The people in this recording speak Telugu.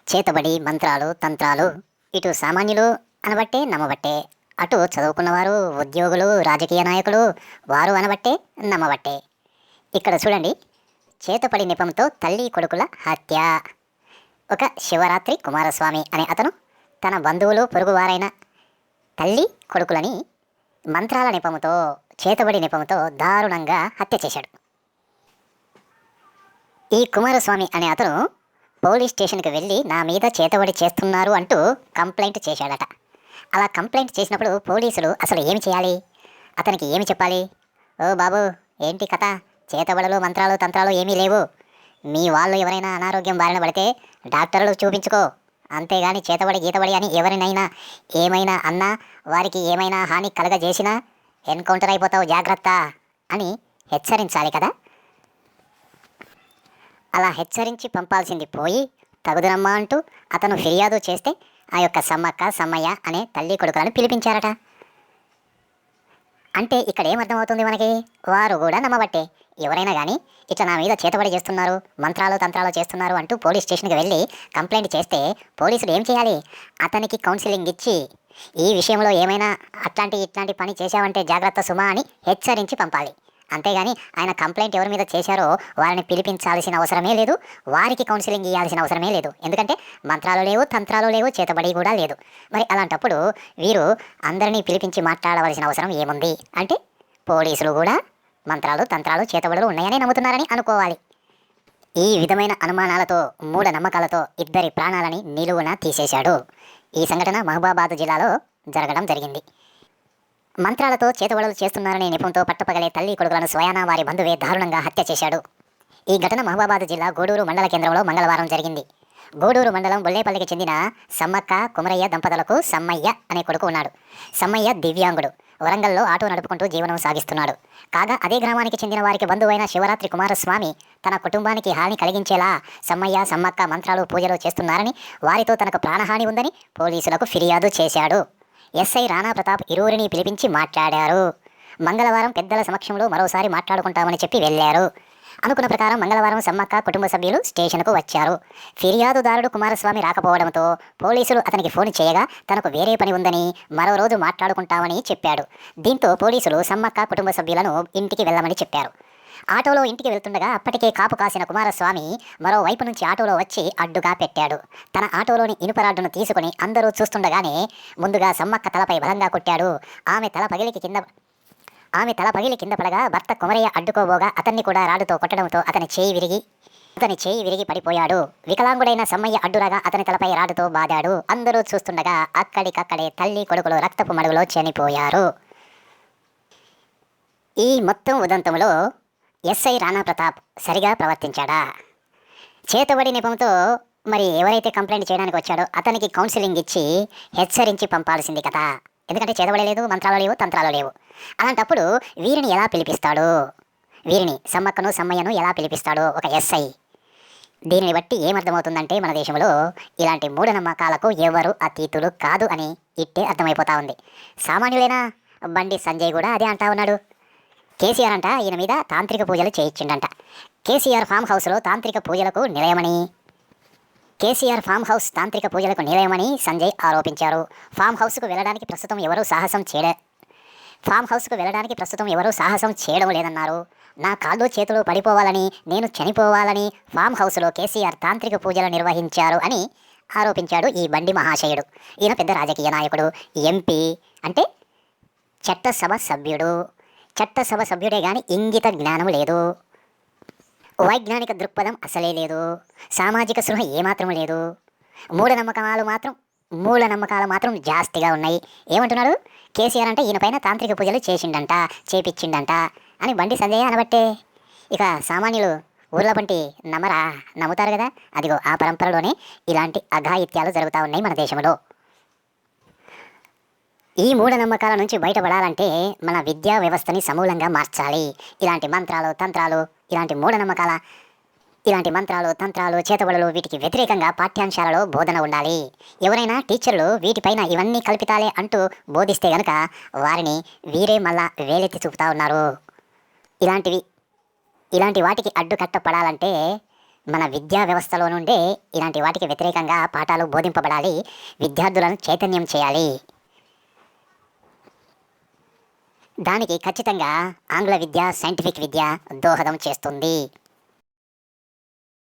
చేతబడి మంత్రాలు తంత్రాలు ఇటు సామాన్యులు అనబట్టే నమ్మబట్టే, అటు చదువుకున్నవారు ఉద్యోగులు రాజకీయ నాయకులు వారు అనబట్టే నమ్మబట్టే. ఇక్కడ చూడండి, చేతపడి నెపంతో తల్లి కొడుకుల హత్య. ఒక శివరాత్రి కుమారస్వామి అనే అతను తన బంధువులు పొరుగువారైన తల్లి కొడుకులని మంత్రాల నెపముతో చేతబడి నెపముతో దారుణంగా హత్య చేశాడు. ఈ కుమారస్వామి అనే అతను పోలీస్ స్టేషన్కి వెళ్ళి నా మీద చేతబడి చేస్తున్నారు అంటూ కంప్లైంట్ చేశాడట. అలా కంప్లైంట్ చేసినప్పుడు పోలీసులు అసలు ఏమి చేయాలి, అతనికి ఏమి చెప్పాలి? ఓ బాబు, ఏంటి కథ? చేతబడులు మంత్రాలు తంత్రాలు ఏమీ లేవు. మీ వాళ్ళు ఎవరైనా అనారోగ్యం బారిన పడితే డాక్టర్లు చూపించుకో, అంతేగాని చేతబడి గీతబడి అని ఎవరినైనా ఏమైనా అన్నా, వారికి ఏమైనా హాని కలగజేసినా ఎన్కౌంటర్ అయిపోతావు, జాగ్రత్త అని హెచ్చరించాలి కదా. అలా హెచ్చరించి పంపాల్సింది పోయి తగుదనమ్మా అంటూ అతను ఫిర్యాదు చేస్తే ఆ యొక్క సమ్మక్క సమ్మయ్య అనే తల్లి కొడుకులను పిలిపించారట. అంటే ఇక్కడ ఏమర్థమవుతుంది మనకి? వారు కూడా నమ్మబట్టే. ఎవరైనా కానీ ఇట్లా నా మీద చేతబడి చేస్తున్నారు, మంత్రాలు తంత్రాలు చేస్తున్నారు అంటూ పోలీస్ స్టేషన్కి వెళ్ళి కంప్లైంట్ చేస్తే పోలీసులు ఏం చేయాలి? అతనికి కౌన్సిలింగ్ ఇచ్చి ఈ విషయంలో ఏమైనా ఇట్లాంటి పని చేశావంటే జాగ్రత్త సుమా అని హెచ్చరించి పంపాలి. అంతేగాని ఆయన కంప్లైంట్ ఎవరి మీద చేశారో వారిని పిలిపించాల్సిన అవసరమే లేదు, వారికి కౌన్సిలింగ్ ఇవ్వాల్సిన అవసరమే లేదు. ఎందుకంటే మంత్రాలు లేవు, తంత్రాలు లేవు, చేతబడి కూడా లేదు. మరి అలాంటప్పుడు వీరు అందరినీ పిలిపించి మాట్లాడవలసిన అవసరం ఏముంది? అంటే పోలీసులు కూడా మంత్రాలు తంత్రాలు చేతబడులు ఉన్నాయని నమ్ముతున్నారని అనుకోవాలి. ఈ విధమైన అనుమానాలతో మూఢనమ్మకాలతో ఇద్దరి ప్రాణాలని నిలువున తీసేశాడు. ఈ సంఘటన మహబూబాబాద్ జిల్లాలో జరగడం జరిగింది. మంత్రాలతో చేతబడులు చేస్తున్నారనే నెపంతో పట్టపగలే తల్లి కొడుకులను స్వయానా వారి బంధువే దారుణంగా హత్య చేశాడు. ఈ ఘటన మహబూబాబాద్ జిల్లా గూడూరు మండల కేంద్రంలో మంగళవారం జరిగింది. గూడూరు మండలం బొల్లేపల్లికి చెందిన సమ్మక్క కుమరయ్య దంపతులకు సమ్మయ్య అనే కొడుకు ఉన్నాడు. సమ్మయ్య దివ్యాంగుడు. వరంగల్లో ఆటో నడుపుకుంటూ జీవనం సాగిస్తున్నాడు. కాగా అదే గ్రామానికి చెందిన వారికి బంధువైన శివరాత్రి కుమారస్వామి తన కుటుంబానికి హాని కలిగించేలా సమ్మయ్య సమ్మక్క మంత్రాలు పూజలు చేస్తున్నారని, వారితో తనకు ప్రాణహాని ఉందని పోలీసులకు ఫిర్యాదు చేశాడు. ఎస్ఐ రాణా ప్రతాప్ ఇరువురిని పిలిపించి మాట్లాడారు. మంగళవారం పెద్దల సమక్షంలో మరోసారి మాట్లాడుకుంటామని చెప్పి వెళ్లారు. అనుకున్న ప్రకారం మంగళవారం సమ్మక్క కుటుంబ సభ్యులు స్టేషన్కు వచ్చారు. ఫిర్యాదుదారుడు కుమారస్వామి రాకపోవడంతో పోలీసులు అతనికి ఫోన్ చేయగా తనకు వేరే పని ఉందని మరో రోజు మాట్లాడుకుంటామని చెప్పాడు. దీంతో పోలీసులు సమ్మక్క కుటుంబ సభ్యులను ఇంటికి వెళ్ళమని చెప్పారు. ఆటోలో ఇంటికి వెళ్తుండగా అప్పటికే కాపు కాసిన కుమారస్వామి మరోవైపు నుంచి ఆటోలో వచ్చి అడ్డుగా పెట్టాడు. తన ఆటోలోని ఇనుపరాడ్డును తీసుకుని అందరూ చూస్తుండగానే ముందుగా సమ్మక్క తలపై బలంగా కొట్టాడు. ఆమె తల పగిలి కింద పడగా భర్త కుమరయ్య అడ్డుకోబోగా అతన్ని కూడా రాడుతో కొట్టడంతో అతని చేయి విరిగి పడిపోయాడు. వికలాంగుడైన సమ్మయ్య అడ్డురాగా అతని తలపై రాడుతో బాదాడు. అందరూ చూస్తుండగా అక్కడికక్కడే తల్లి కొడుకులు రక్తపు మడుగులో చనిపోయారు. ఈ మొత్తం ఉదంతంలో ఎస్ఐ రాణా ప్రతాప్ సరిగా ప్రవర్తించాడా? చేతబడి నెపంతో మరి ఎవరైతే కంప్లైంట్ చేయడానికి వచ్చాడో అతనికి కౌన్సిలింగ్ ఇచ్చి హెచ్చరించి పంపాల్సింది కదా. ఎందుకంటే చేతబడి లేదు, మంత్రాలు లేవు, తంత్రాలు లేవు. అలాంటప్పుడు వీరిని ఎలా పిలిపిస్తాడు? వీరిని సమ్మక్కను సమ్మయ్యను ఎలా పిలిపిస్తాడో ఒక ఎస్ఐ. దీనిని బట్టి ఏమర్థమవుతుందంటే మన దేశంలో ఇలాంటి మూఢనమ్మకాలకు ఎవరు అతీతులు కాదు అని ఇట్టే అర్థమైపోతా ఉంది. సామాన్యులైనా బండి సంజయ్ కూడా అదే అంటా ఉన్నాడు. కేసీఆర్ అంట ఈయన మీద తాంత్రిక పూజలు చేయించిండంట. కేసీఆర్ ఫామ్ హౌస్లో తాంత్రిక పూజలకు నిలయమని సంజయ్ ఆరోపించారు. ఫామ్ హౌస్కు వెళ్ళడానికి ప్రస్తుతం ఎవరూ సాహసం చేయడం లేదన్నారు. నా కాళ్ళు చేతులు పడిపోవాలని, నేను చనిపోవాలని ఫామ్ హౌస్లో కేసీఆర్ తాంత్రిక పూజలు నిర్వహించారు అని ఆరోపించాడు ఈ బండి మహాశయుడు. ఈయన పెద్ద రాజకీయ నాయకుడు, ఎంపీ, అంటే చట్టసభ సభ్యుడే గాని ఇంగిత జ్ఞానం లేదు, వైజ్ఞానిక దృక్పథం అసలే లేదు, సామాజిక స్పృహ ఏమాత్రం లేదు, మూఢనమ్మకాలు మాత్రం జాస్తిగా ఉన్నాయి. ఏమంటున్నాడు? కేసీఆర్ అంటే ఈయన పైన తాంత్రిక పూజలు చేపించిండంట అని బండి సంజయ్ అనబట్టే ఇక సామాన్యులు ఊర్ల పంటి నమ్ముతారు కదా. అదిగో ఆ పరంపరలోనే ఇలాంటి అఘాయిత్యాలు జరుగుతూ ఉన్నాయి మన దేశంలో. ఈ మూఢనమ్మకాల నుంచి బయటపడాలంటే మన విద్యా వ్యవస్థని సమూలంగా మార్చాలి. ఇలాంటి మంత్రాలు తంత్రాలు చేతబడులు వీటికి వ్యతిరేకంగా పాఠ్యాంశాలలో బోధన ఉండాలి. ఎవరైనా టీచర్లు వీటిపైన ఇవన్నీ కల్పితాలే అంటూ బోధిస్తే గనక వారిని వీరే మళ్ళా వేలెత్తి చూపుతా ఉన్నారు. ఇలాంటి వాటికి అడ్డుకట్టపడాలంటే మన విద్యా వ్యవస్థలో నుండే ఇలాంటి వాటికి వ్యతిరేకంగా పాఠాలు బోధింపబడాలి, విద్యార్థులను చైతన్యం చేయాలి. దానికి ఖచ్చితంగా ఆంగ్ల విద్య, సైంటిఫిక్ విద్య దోహదం చేస్తుంది.